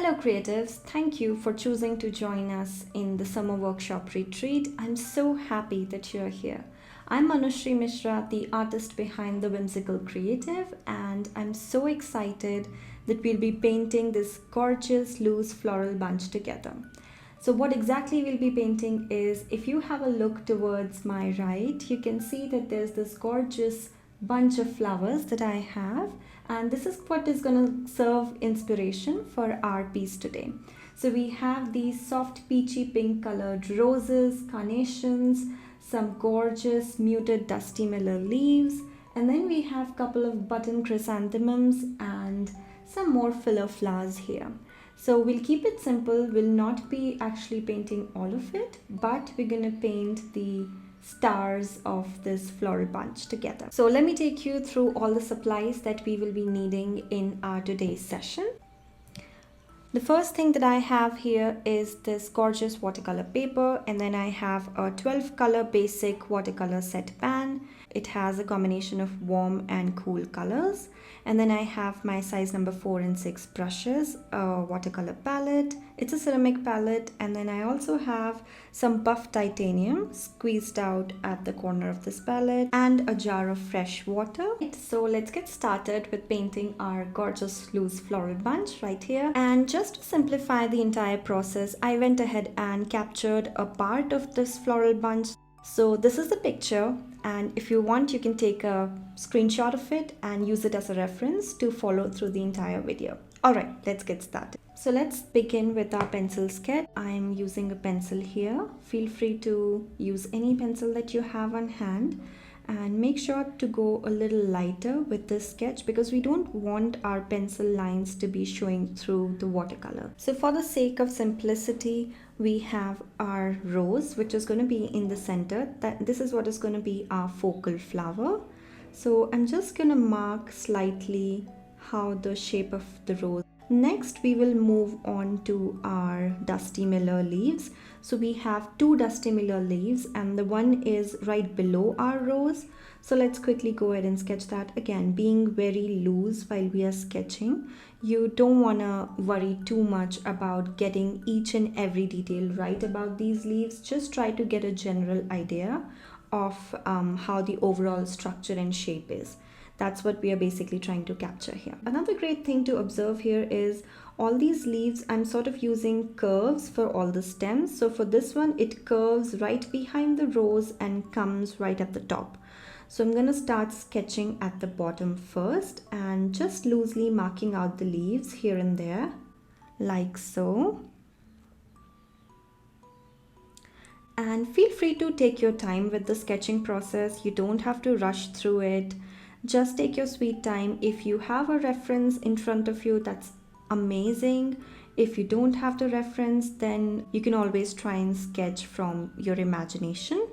Hello creatives, thank you for choosing to join us in the summer workshop retreat. I'm so happy that you're here. I'm Manushree Mishra, the artist behind The Whimsical Creative, and I'm so excited that we'll be painting this gorgeous loose floral bunch together. So what exactly we'll be painting is, if you have a look towards my right, you can see that there's this gorgeous bunch of flowers that I have, and this is what is going to serve inspiration for our piece today. So we have these soft peachy pink colored roses, carnations, some gorgeous muted dusty miller leaves, and then we have a couple of button chrysanthemums and some more filler flowers here. So we'll keep it simple. We'll not be actually painting all of it, but we're going to paint the stars of this floral bunch together. So let me take you through all the supplies that we will be needing in our today's session. The first thing that I have here is this gorgeous watercolor paper, and then I have a 12 color basic watercolor set pan. It has a combination of warm and cool colors. And then I have my size number 4 and 6 brushes, a watercolor palette. It's a ceramic palette, and then I also have some buff titanium squeezed out at the corner of this palette and a jar of fresh water. So let's get started with painting our gorgeous loose floral bunch right here. And just to simplify the entire process, I went ahead and captured a part of this floral bunch. So this is the picture, and if you want, you can take a screenshot of it and use it as a reference to follow through the entire video. Alright, let's get started. So let's begin with our pencil sketch. I'm using a pencil here. Feel free to use any pencil that you have on hand, and make sure to go a little lighter with this sketch because we don't want our pencil lines to be showing through the watercolor. So for the sake of simplicity, we have our rose, which is going to be in the center. This is what is going to be our focal flower. So I'm just going to mark slightly how the shape of the rose. Next, we will move on to our dusty miller leaves. So we have 2 dusty miller leaves, and the one is right below our rose. So let's quickly go ahead and sketch that. Again, being very loose while we are sketching. You don't want to worry too much about getting each and every detail right about these leaves. Just try to get a general idea of how the overall structure and shape is. That's what we are basically trying to capture here. Another great thing to observe here is all these leaves, I'm sort of using curves for all the stems. So for this one, it curves right behind the rose and comes right at the top. So I'm going to start sketching at the bottom first and just loosely marking out the leaves here and there, like so. And feel free to take your time with the sketching process. You don't have to rush through it. Just take your sweet time. If you have a reference in front of you, that's amazing. If you don't have the reference, then you can always try and sketch from your imagination.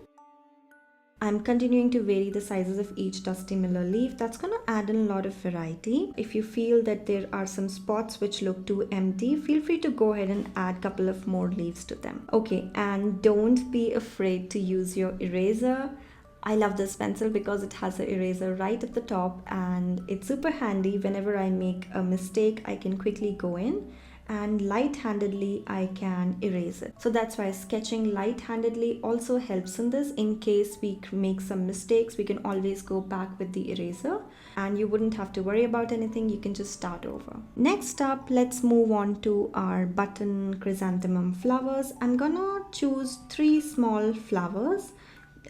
I'm continuing to vary the sizes of each dusty miller leaf. That's going to add in a lot of variety. If you feel that there are some spots which look too empty, feel free to go ahead and add a couple of more leaves to them. Okay, and don't be afraid to use your eraser. I love this pencil because it has an eraser right at the top, and it's super handy. Whenever I make a mistake, I can quickly go in and light-handedly I can erase it. So that's why sketching light-handedly also helps in this. In case we make some mistakes, we can always go back with the eraser and you wouldn't have to worry about anything. You can just start over. Next up, let's move on to our button chrysanthemum flowers. I'm gonna choose 3 small flowers,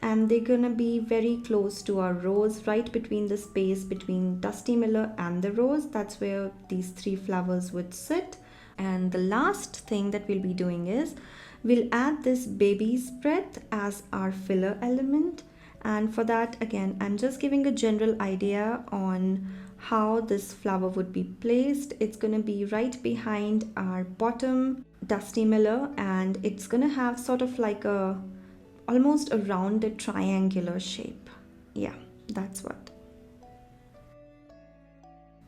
and they're gonna be very close to our rose, right between the space between dusty miller and the rose. That's where these 3 flowers would sit. And the last thing that we'll be doing is we'll add this baby's breath as our filler element. And for that, again, I'm just giving a general idea on how this flower would be placed. It's going to be right behind our bottom dusty miller, and it's going to have sort of like almost a rounded triangular shape. Yeah, that's what.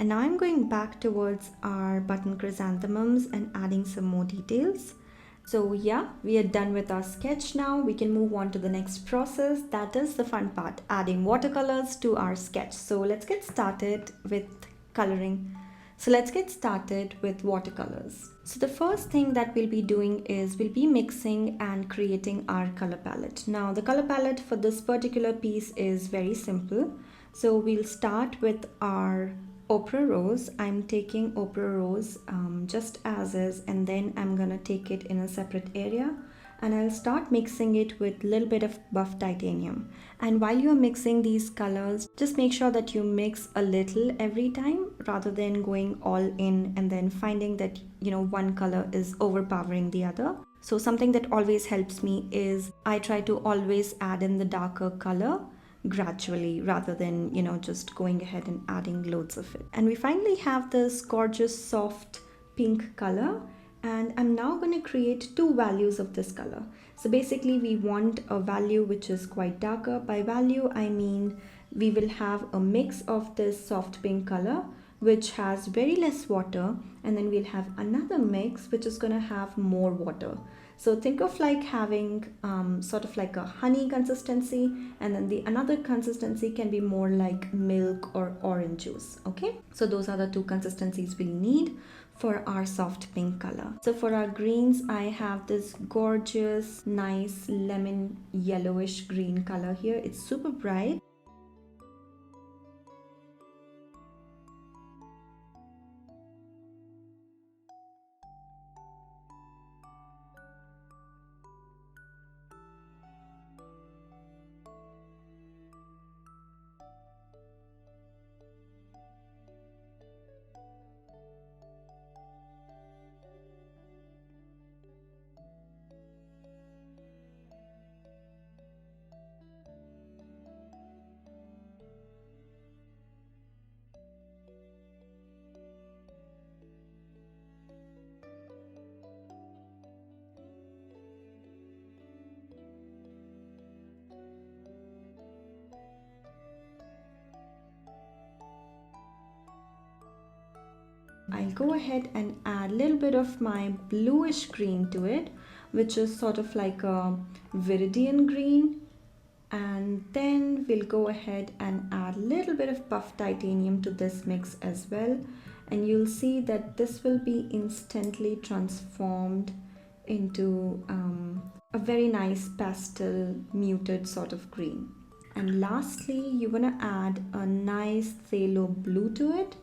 And now I'm going back towards our button chrysanthemums and adding some more details. So yeah, we are done with our sketch now. We can move on to the next process. That is the fun part, adding watercolors to our sketch. So let's get started with coloring. So let's get started with watercolors. So the first thing that we'll be doing is we'll be mixing and creating our color palette. Now the color palette for this particular piece is very simple. So we'll start with our ochre rose. I'm taking ochre rose just as is, and then I'm gonna take it in a separate area and I'll start mixing it with a little bit of buff titanium. And while you're mixing these colors, just make sure that you mix a little every time rather than going all in and then finding that one color is overpowering the other. So something that always helps me is I try to always add in the darker color gradually rather than just going ahead and adding loads of it. And we finally have this gorgeous soft pink color, and I'm now going to create two values of this color. So basically we want a value which is quite darker. By value I mean we will have a mix of this soft pink color which has very less water, and then we'll have another mix which is going to have more water. So think of like having sort of like a honey consistency, and then the another consistency can be more like milk or orange juice. Okay, so those are the two consistencies we need for our soft pink color. So for our greens, I have this gorgeous, nice lemon yellowish green color here. It's super bright. I'll go ahead and add a little bit of my bluish green to it, which is sort of like a viridian green. And then we'll go ahead and add a little bit of buff titanium to this mix as well. And you'll see that this will be instantly transformed into a very nice pastel muted sort of green. And lastly, you're gonna add a nice phthalo blue to it,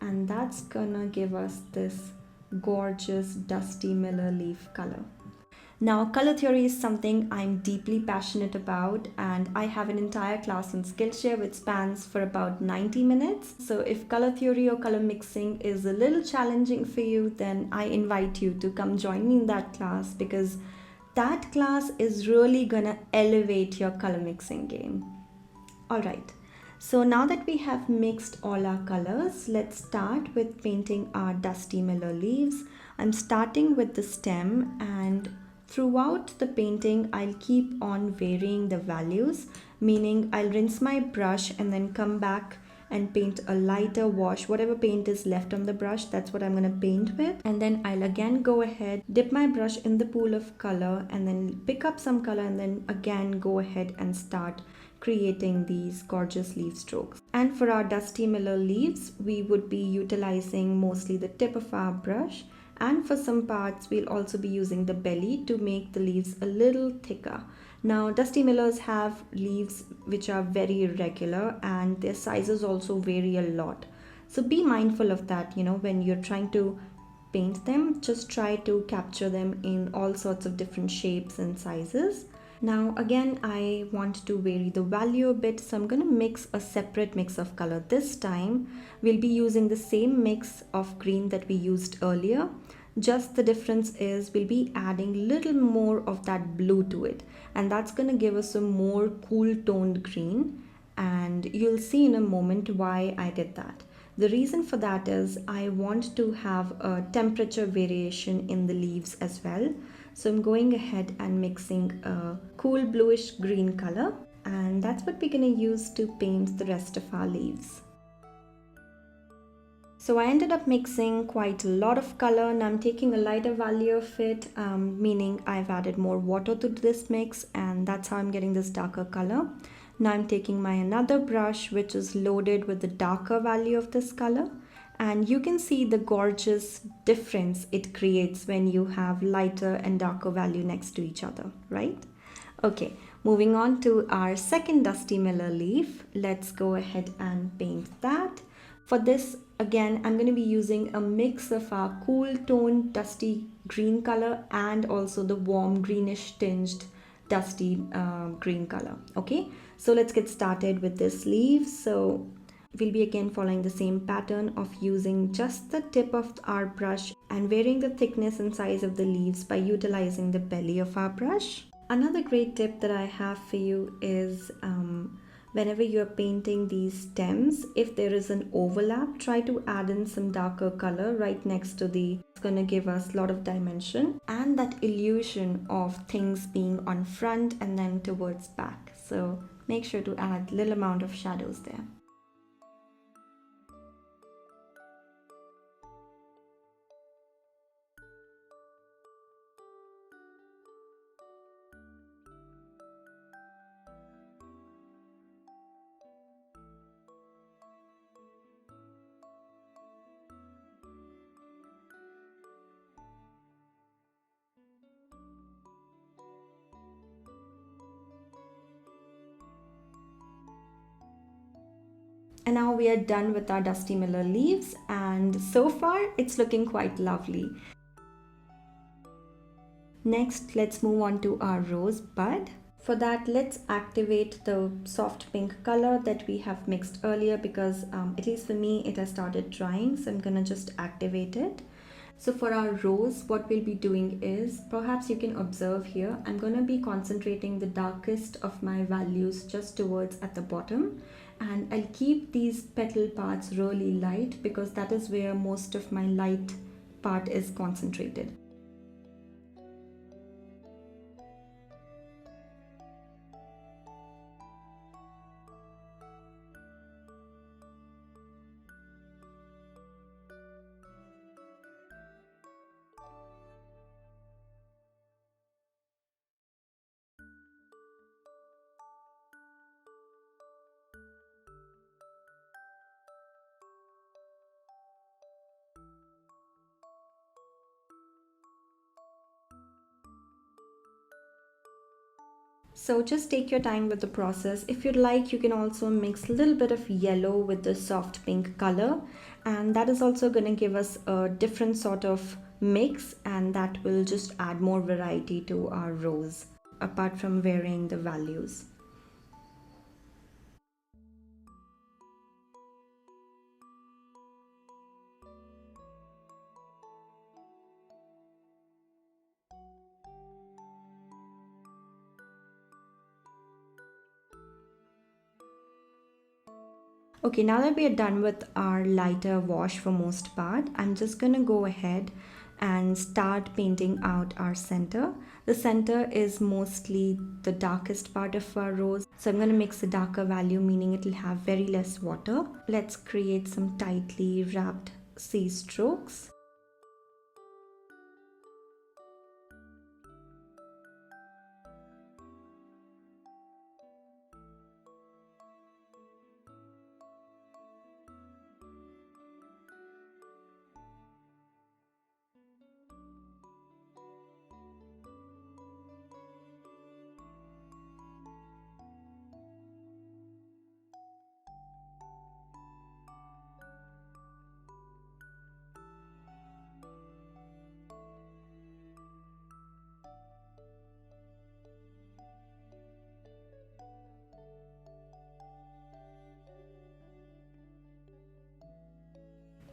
and that's gonna give us this gorgeous dusty miller leaf color. Now, color theory is something I'm deeply passionate about, and I have an entire class on Skillshare which spans for about 90 minutes. So if color theory or color mixing is a little challenging for you, then I invite you to come join me in that class, because that class is really gonna elevate your color mixing game. All right. So now that we have mixed all our colors, let's start with painting our dusty miller leaves. I'm starting with the stem, and throughout the painting I'll keep on varying the values, meaning I'll rinse my brush and then come back and paint a lighter wash. Whatever paint is left on the brush, that's what I'm going to paint with. And then I'll again go ahead, dip my brush in the pool of color, and then pick up some color, and then again go ahead and start creating these gorgeous leaf strokes. And for our dusty miller leaves, we would be utilizing mostly the tip of our brush, and for some parts we'll also be using the belly to make the leaves a little thicker. Now dusty millers have leaves which are very irregular, and their sizes also vary a lot. So be mindful of that, when you're trying to paint them. Just try to capture them in all sorts of different shapes and sizes. Now again, I want to vary the value a bit, so I'm going to mix a separate mix of color. This time we'll be using the same mix of green that we used earlier. Just the difference is we'll be adding little more of that blue to it, and that's going to give us a more cool toned green, and you'll see in a moment why I did that. The reason for that is I want to have a temperature variation in the leaves as well. So I'm going ahead and mixing a cool bluish green color, and that's what we're going to use to paint the rest of our leaves. So I ended up mixing quite a lot of color, and I'm taking a lighter value of it, meaning I've added more water to this mix, and that's how I'm getting this darker color. Now I'm taking my another brush which is loaded with the darker value of this color, And you can see the gorgeous difference it creates when you have lighter and darker value next to each other, right? Okay, moving on to our second Dusty Miller leaf. Let's go ahead and paint that. For this, again, I'm going to be using a mix of our cool toned dusty green color and also the warm greenish tinged dusty green color. Okay, so let's get started with this leaf. So we'll be again following the same pattern of using just the tip of our brush and varying the thickness and size of the leaves by utilizing the belly of our brush. Another great tip that I have for you is whenever you're painting these stems, if there is an overlap, try to add in some darker color right next to it's gonna give us a lot of dimension and that illusion of things being on front and then towards back. So make sure to add little amount of shadows there. And now we are done with our Dusty Miller leaves, and so far it's looking quite lovely. Next, let's move on to our rose bud. For that, let's activate the soft pink color that we have mixed earlier because at least for me it has started drying, so I'm gonna just activate it. So for our rose, what we'll be doing is, perhaps you can observe here, I'm gonna be concentrating the darkest of my values just towards at the bottom, and I'll keep these petal parts really light because that is where most of my light part is concentrated. So just take your time with the process. If you'd like, you can also mix a little bit of yellow with the soft pink color, and that is also going to give us a different sort of mix, and that will just add more variety to our rose apart from varying the values. Okay, now that we are done with our lighter wash for most part, I'm just gonna go ahead and start painting out our center. The center is mostly the darkest part of our rose, so I'm gonna mix a darker value, meaning it'll have very less water. Let's create some tightly wrapped C strokes.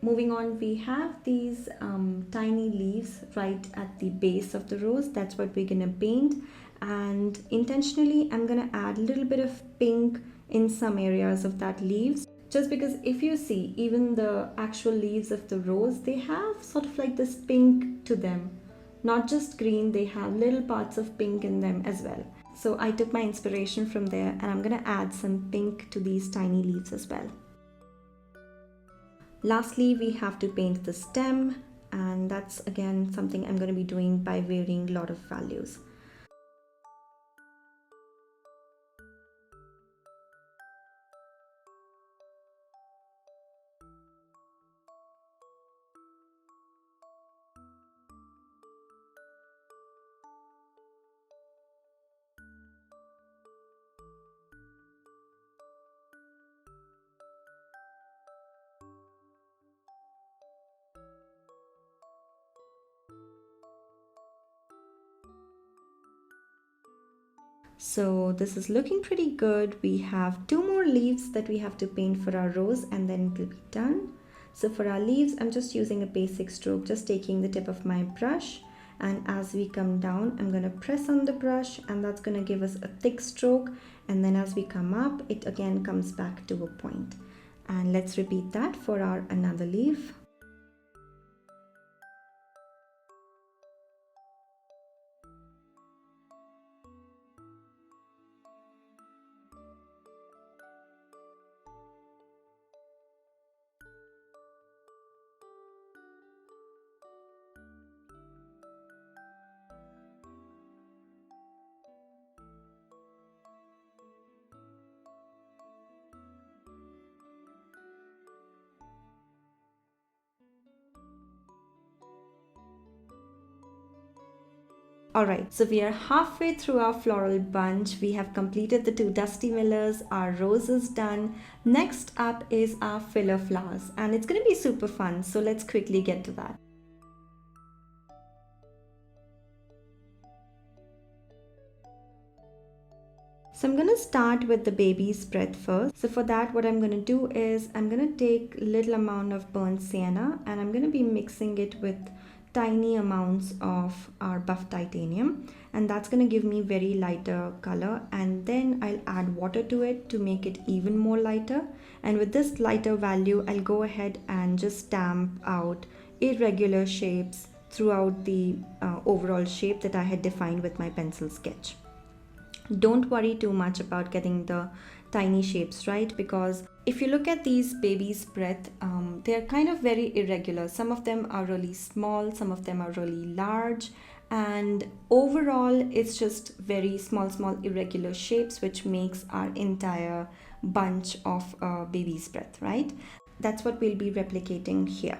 Moving on, we have these tiny leaves right at the base of the rose. That's what we're gonna paint, and intentionally I'm gonna add a little bit of pink in some areas of that leaves, just because if you see, even the actual leaves of the rose, they have sort of like this pink to them, not just green, they have little parts of pink in them as well. So I took my inspiration from there, and I'm gonna add some pink to these tiny leaves as well. Lastly, we have to paint the stem, and that's again something I'm going to be doing by varying a lot of values. So this is looking pretty good. We have 2 more leaves that we have to paint for our rose and then it will be done. So for our leaves, I'm just using a basic stroke, just taking the tip of my brush, and as we come down, I'm going to press on the brush and that's going to give us a thick stroke, and then as we come up, it again comes back to a point. And let's repeat that for our another leaf. Alright, so we are halfway through our floral bunch. We have completed the 2 dusty millers, our rose is done. Next up is our filler flowers, and it's going to be super fun, so let's quickly get to that. So I'm going to start with the baby's breath first. So for that, what I'm going to do is I'm going to take little amount of burnt sienna and I'm going to be mixing it with tiny amounts of our buff titanium, and that's going to give me very lighter color, and then I'll add water to it to make it even more lighter. And with this lighter value, I'll go ahead and just stamp out irregular shapes throughout the overall shape that I had defined with my pencil sketch. Don't worry too much about getting the tiny shapes right, because if you look at these baby's breath, they're kind of very irregular. Some of them are really small, some of them are really large, and overall it's just very small irregular shapes which makes our entire bunch of baby's breath, right? That's what we'll be replicating here.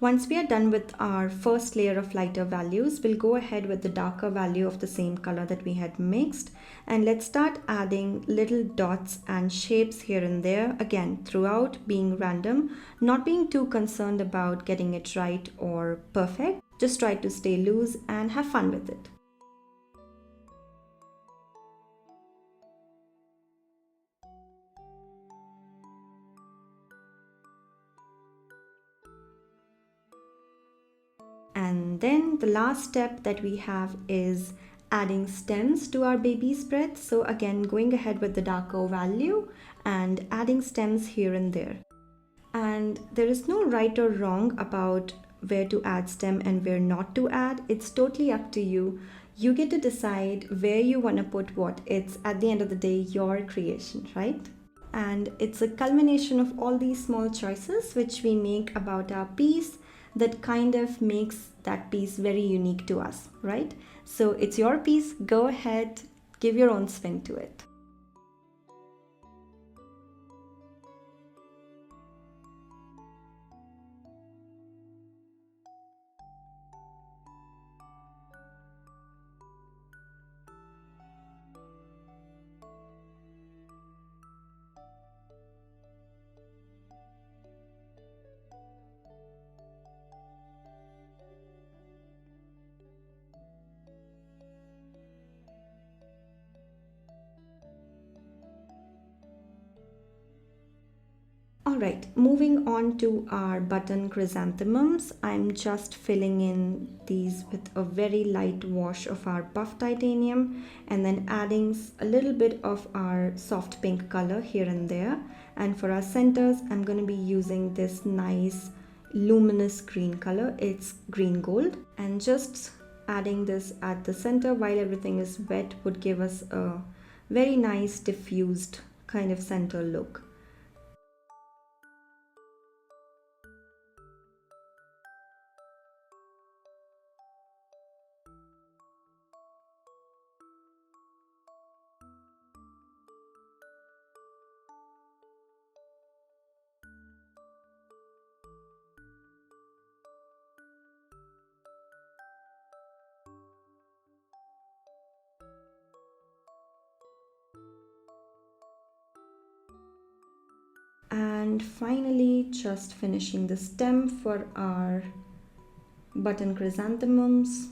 Once we are done with our first layer of lighter values, we'll go ahead with the darker value of the same color that we had mixed, and let's start adding little dots and shapes here and there, again throughout, being random, not being too concerned about getting it right or perfect. Just try to stay loose and have fun with it. And then the last step that we have is adding stems to our baby's breath. So again, going ahead with the darker value and adding stems here and there. And there is no right or wrong about where to add stem and where not to add. It's totally up to you. You get to decide where you want to put what. It's at the end of the day your creation, right? And it's a culmination of all these small choices which we make about our piece that kind of makes that piece very unique to us, right? So it's your piece, go ahead, give your own spin to it. Alright, moving on to our button chrysanthemums. I'm just filling in these with a very light wash of our buff titanium and then adding a little bit of our soft pink color here and there. And for our centers, I'm going to be using this nice luminous green color. It's green gold, and just adding this at the center while everything is wet would give us a very nice diffused kind of center look. And finally, just finishing the stem for our button chrysanthemums,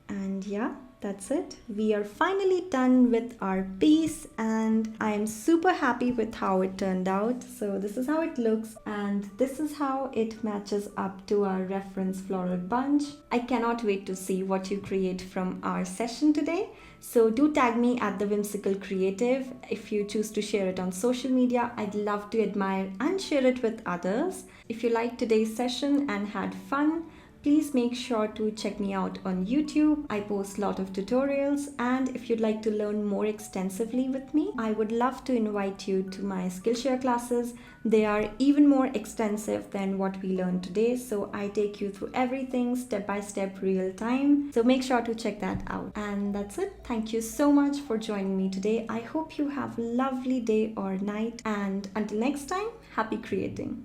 and yeah, that's it. We are finally done with our piece and I am super happy with how it turned out. So this is how it looks and this is how it matches up to our reference floral bunch. I cannot wait to see what you create from our session today. So do tag me at The Whimsical Creative. If you choose to share it on social media, I'd love to admire and share it with others. If you liked today's session and had fun, please make sure to check me out on YouTube. I post a lot of tutorials, and if you'd like to learn more extensively with me, I would love to invite you to my Skillshare classes. They are even more extensive than what we learned today, so I take you through everything step by step, real time. So make sure to check that out. And that's it. Thank you so much for joining me today. I hope you have a lovely day or night, and until next time, happy creating.